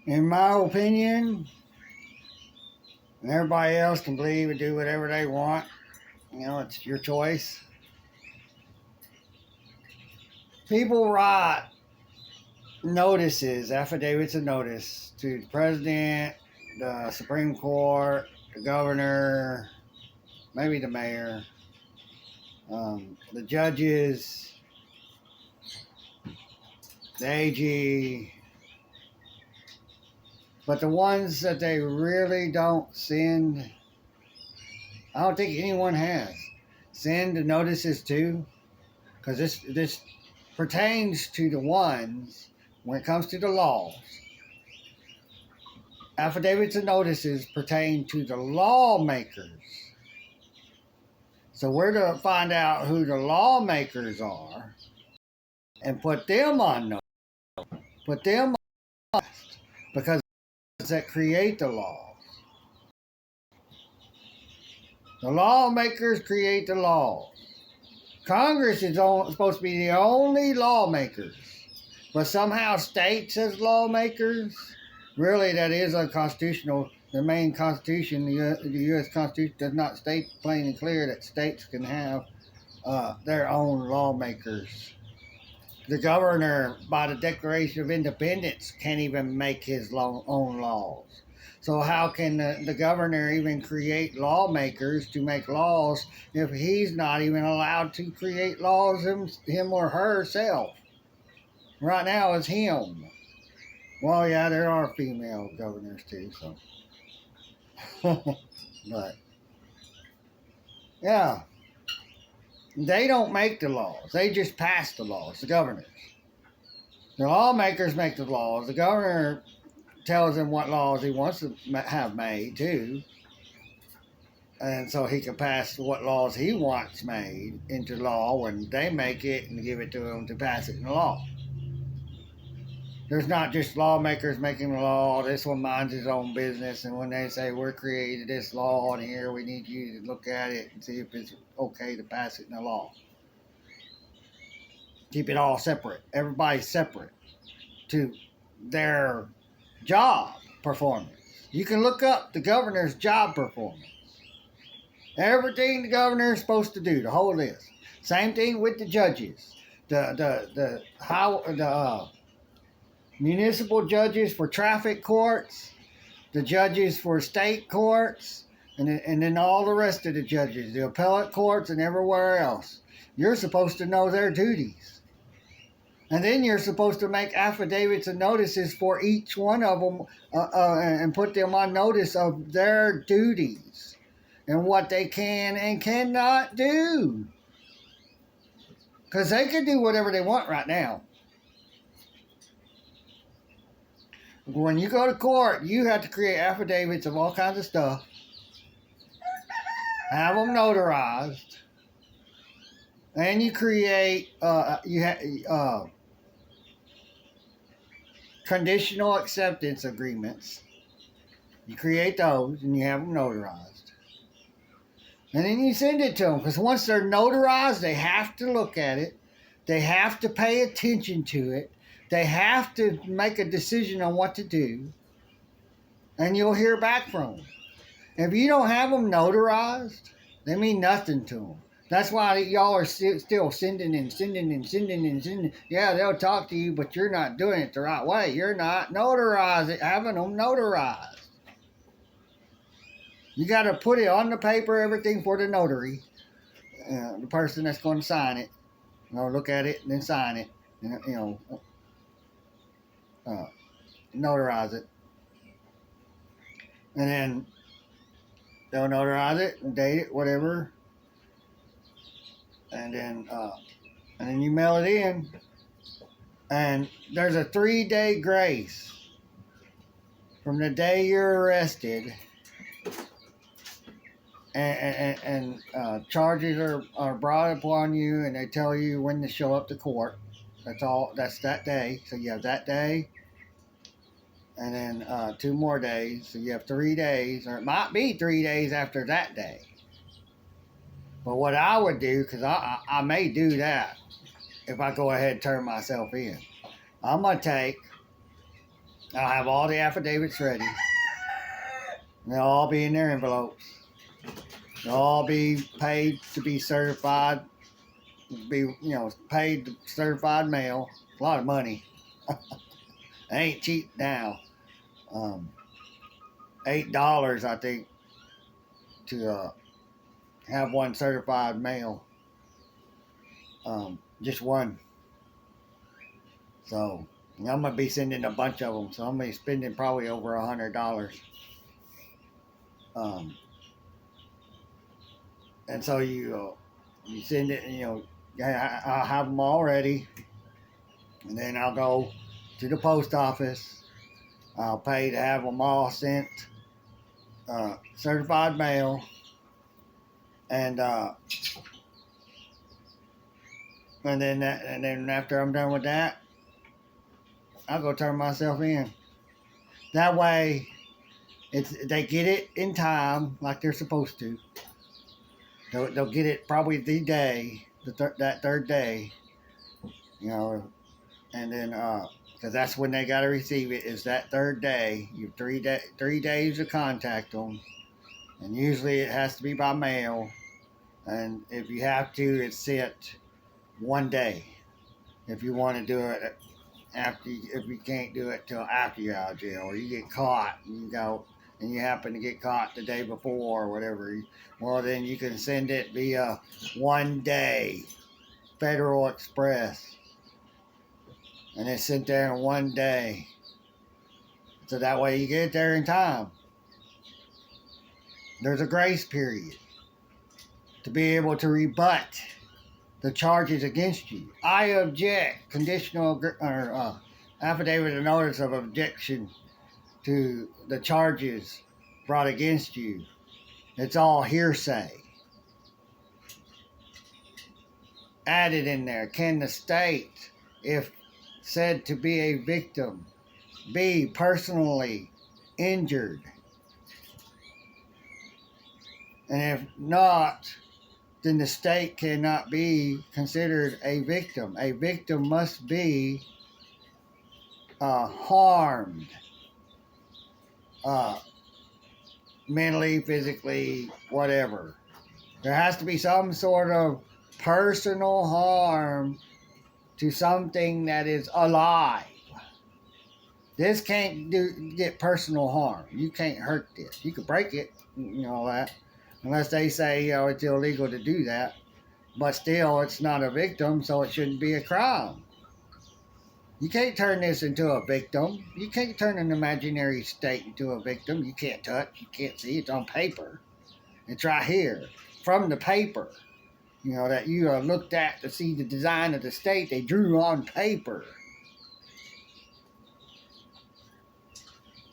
In my opinion, and everybody else can believe and do whatever they want. It's your choice. People write notices, affidavits of notice to the president, the Supreme Court, the governor, maybe the mayor, the judges, the AG. But the ones that they really don't send, I don't think anyone has. Send the notices to, because this pertains to the ones when it comes to the laws. Affidavits and notices pertain to the lawmakers. So we're to find out who the lawmakers are and put them on notice. Put them on list, because that create the laws. The lawmakers create the laws. Congress is supposed to be the only lawmakers, but somehow states as lawmakers. Really, that is unconstitutional. The main Constitution, the U.S. Constitution, does not state plain and clear that states can have their own lawmakers. The governor, by the Declaration of Independence, can't even make his own laws. So how can the governor even create lawmakers to make laws if he's not even allowed to create laws him or herself? Right now it's him. Well, yeah, there are female governors too, so. But, yeah, they don't make the laws. They just pass the laws, the governors. The lawmakers make the laws. The governor tells him what laws he wants to have made, too. And so he can pass what laws he wants made into law when they make it and give it to him to pass it in law. There's not just lawmakers making the law. This one minds his own business. And when they say, we're creating this law in here, we need you to look at it and see if it's okay to pass it in the law. Keep it all separate. Everybody's separate to their job performance. You can look up the governor's job performance. Everything the governor is supposed to do, the whole list. Same thing with the judges. The municipal judges for traffic courts, the judges for state courts, and then all the rest of the judges, the appellate courts and everywhere else. You're supposed to know their duties. And then you're supposed to make affidavits and notices for each one of them and put them on notice of their duties and what they can and cannot do. Because they can do whatever they want right now. When you go to court, you have to create affidavits of all kinds of stuff, have them notarized, and you create conditional acceptance agreements. You create those and you have them notarized. And then you send it to them, because once they're notarized, they have to look at it. They have to pay attention to it. They have to make a decision on what to do. And you'll hear back from them. If you don't have them notarized, they mean nothing to them. That's why y'all are still sending. Yeah, they'll talk to you, but you're not doing it the right way. You're not having them notarized. You got to put it on the paper, everything for the notary, the person that's going to sign it. Look at it and then sign it. Notarize it. And then they'll notarize it and date it, whatever. And then you mail it in. And there's a 3-day grace from the day you're arrested. And charges are brought upon you, and they tell you when to show up to court. That's all. That's that day. So you have that day, and then 2 more days. So you have 3 days, or it might be 3 days after that day. But what I would do, because I may do that if I go ahead and turn myself in, I'm going to take I'll have all the affidavits ready. They'll all be in their envelopes. They'll all be paid to be certified. Paid to certified mail. A lot of money. It ain't cheap now. $8, I think, to have one certified mail. Just one. So I'm gonna be sending a bunch of them. So I'm gonna be spending probably over $100. And so you send it. I'll have them all ready, and then I'll go to the post office. I'll pay to have them all sent, certified mail, and then after I'm done with that, I'll go turn myself in. That way, they get it in time like they're supposed to. They'll get it probably the day, that third day, and then because that's when they got to receive it, is that third day. You have 3 days to contact them, and usually it has to be by mail. And if you have to, it's sent 1 day. If you want to do it if you can't do it till after you're out of jail, or you get caught and you happen to get caught the day before or whatever, well, then you can send it via 1 day Federal Express, and it's sent there in 1 day, so that way you get it there in time. There's a grace period to be able to rebut the charges against you. I object. Conditional or affidavit of notice of objection to the charges brought against you. It's all hearsay. Added in there. Can the state, if said to be a victim, be personally injured? And if not, then the state cannot be considered a victim. A victim must be harmed, mentally, physically, whatever. There has to be some sort of personal harm to something that is alive. This can't get personal harm. You can't hurt this. You can break it, all that. Unless they say, it's illegal to do that. But still, it's not a victim, so it shouldn't be a crime. You can't turn this into a victim. You can't turn an imaginary state into a victim. You can't touch. You can't see. It's on paper. It's right here. From the paper, that you looked at to see the design of the state, they drew on paper.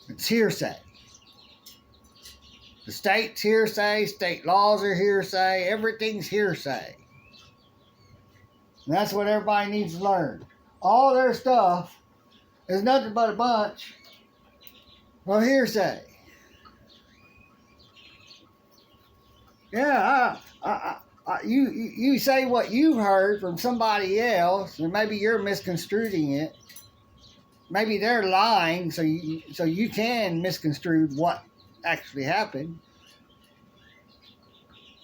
It's hearsay. The state's hearsay, state laws are hearsay, everything's hearsay. And that's what everybody needs to learn. All their stuff is nothing but a bunch of hearsay. Yeah, you say what you've heard from somebody else, and maybe you're misconstruing it. Maybe they're lying, so you can misconstrue what actually happened.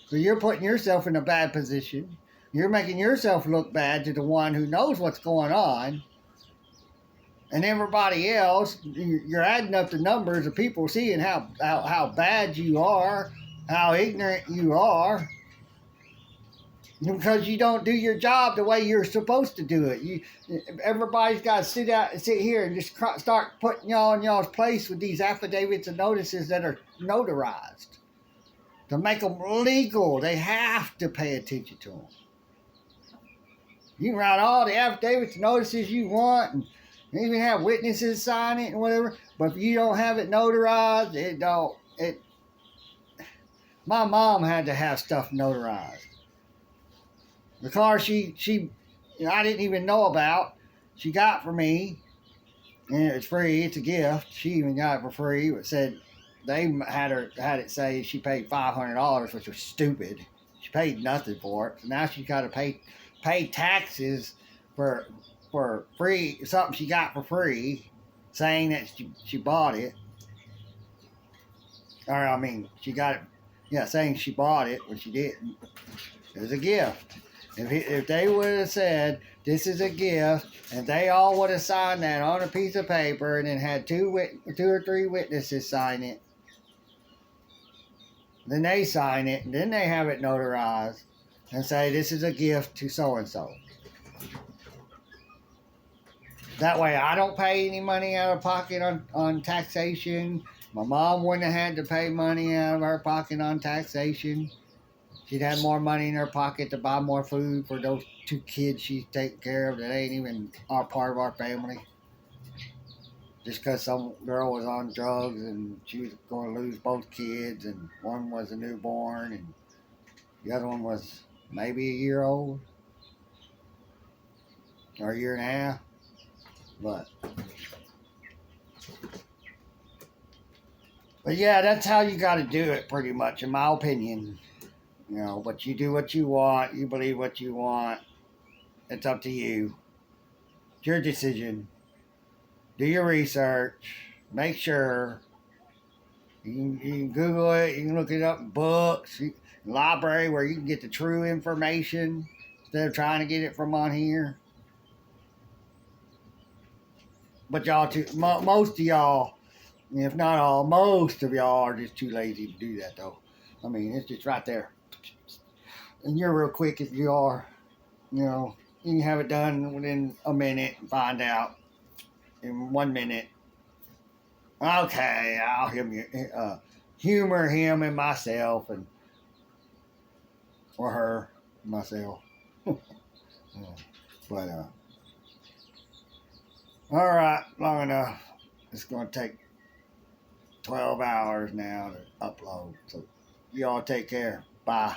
So you're putting yourself in a bad position. You're making yourself look bad to the one who knows what's going on. And everybody else, you're adding up the numbers of people seeing how bad you are, how ignorant you are, because you don't do your job the way you're supposed to do it. Everybody's got to sit here and just start putting y'all in y'all's place with these affidavits and notices that are notarized. To make them legal, they have to pay attention to them. You can write all the affidavits and notices you want, and even have witnesses sign it and whatever, but if you don't have it notarized, my mom had to have stuff notarized. The car she I didn't even know about, she got for me, and it's free, it's a gift. She even got it for free. It said they had it say she paid $500, which was stupid. She paid nothing for it. So now she's got to pay taxes for free, something she got for free. saying that she bought it. Or, I mean, she got it, yeah, saying she bought it when she didn't. It was a gift. If they would have said, this is a gift, and they all would have signed that on a piece of paper and then had two or three witnesses sign it, then they sign it, and then they have it notarized and say, this is a gift to so-and-so. That way I don't pay any money out of pocket on taxation. My mom wouldn't have had to pay money out of her pocket on taxation. She'd had more money in her pocket to buy more food for those two kids she's taking care of that ain't even part of our family. Just because some girl was on drugs and she was going to lose both kids, and one was a newborn and the other one was maybe a year old or a year and a half. But yeah, that's how you got to do it, pretty much, in my opinion. You know, but you do what you want. You believe what you want. It's up to you. It's your decision. Do your research. Make sure. You can Google it. You can look it up in books, library where you can get the true information instead of trying to get it from on here. But y'all, most of y'all, if not all, most of y'all are just too lazy to do that, though. I mean, it's just right there. And you're real quick if you are. You know, you can have it done within a minute and find out in 1 minute. Okay, I'll humor him and myself, or her, myself. But all right, long enough. It's going to take 12 hours now to upload. So y'all take care. Bye.